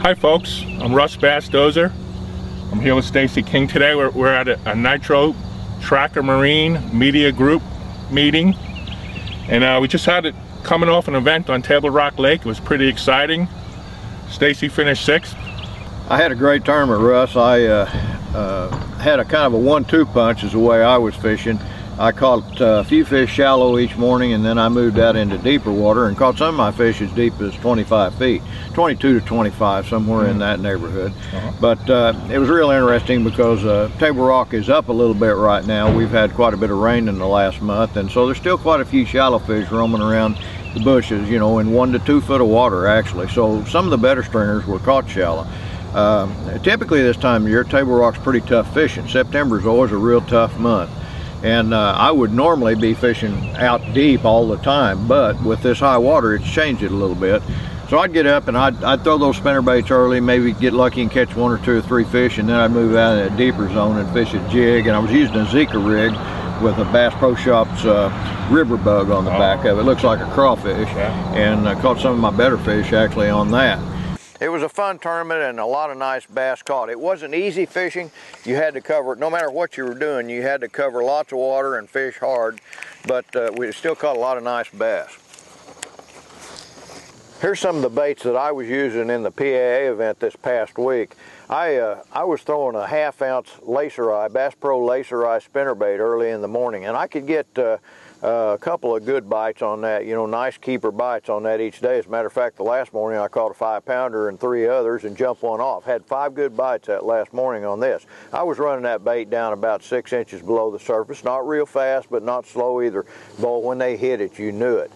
Hi folks, I'm Russ Bass Dozer. I'm here with Stacey King today. We're at a Nitro Tracker Marine Media Group meeting, and we just had it coming off an event on Table Rock Lake. It was pretty exciting. Stacey finished 6th. I had a great tournament, Russ. I had a kind of a 1-2 punch is the way I was fishing. I caught a few fish shallow each morning, and then I moved out into deeper water and caught some of my fish as deep as 25 feet, 22 to 25, somewhere in that neighborhood. But it was real interesting because Table Rock is up a little bit right now. We've had quite a bit of rain in the last month, and so there's still quite a few shallow fish roaming around the bushes, you know, in 1 to 2 foot of water actually. So some of the better stringers were caught shallow. Typically this time of year, Table Rock's pretty tough fishing. September is always a real tough month. And I would normally be fishing out deep all the time, but with this high water, it's changed it a little bit. So I'd get up and I'd throw those spinner baits early, maybe get lucky and catch 1 or 2 or 3 fish, and then I'd move out in a deeper zone and fish a jig. And I was using a Zika rig with a Bass Pro Shops river bug on the back of it. It looks like a crawfish, and I caught some of my better fish actually on that. It was a fun tournament and a lot of nice bass caught. It wasn't easy fishing. You had to cover, no matter what you were doing, you had to cover lots of water and fish hard, but we still caught a lot of nice bass. Here's some of the baits that I was using in the PAA event this past week. I was throwing a 1/2 ounce laser eye, Bass Pro laser eye spinnerbait early in the morning, and I could get a couple of good bites on that, you know, nice keeper bites on that each day. As a matter of fact, the last morning I caught a 5-pounder and 3 others and jumped one off. Had 5 good bites that last morning on this. I was running that bait down about 6 inches below the surface, not real fast, but not slow either. But when they hit it, you knew it.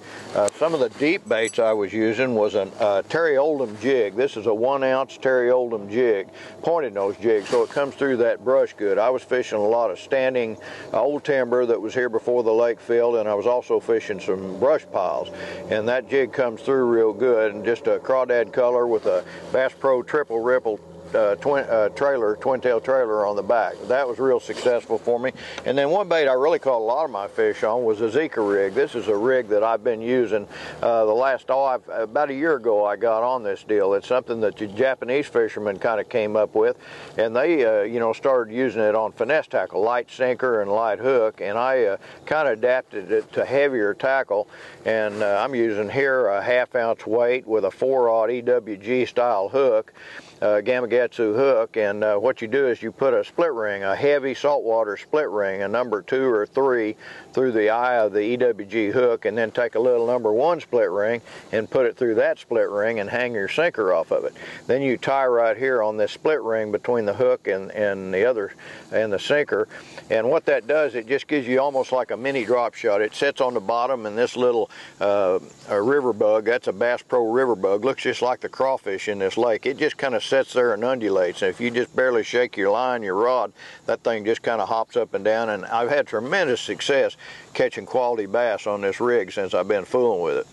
Some of the deep baits I was using was a Terry Oldham jig. This is a 1 ounce Terry Oldham jig, pointed nose jig, so it comes through that brush good. I was fishing a lot of standing old timber that was here before the lake filled, and I was also fishing some brush piles, and that jig comes through real good. And just a crawdad color with a Bass Pro triple ripple twin tail trailer on the back. That was real successful for me. And then one bait I really caught a lot of my fish on was a Zika rig. This is a rig that I've been using about a year ago I got on this deal. It's something that the Japanese fishermen kind of came up with, and they you know, started using it on finesse tackle, light sinker and light hook, and I kind of adapted it to heavier tackle, and I'm using here a 1/2 ounce weight with a 4/0 EWG style hook, Gamakatsu hook, and what you do is you put a split ring, a heavy saltwater split ring, a number 2 or 3 through the eye of the EWG hook, and then take a little number 1 split ring and put it through that split ring and hang your sinker off of it. Then you tie right here on this split ring between the hook and the sinker, and what that does, it just gives you almost like a mini drop shot. It sits on the bottom, and this little river bug, that's a Bass Pro river bug, looks just like the crawfish in this lake. It just kind of sits there and undulates, and if you just barely shake your line, your rod, that thing just kind of hops up and down, and I've had tremendous success catching quality bass on this rig since I've been fooling with it.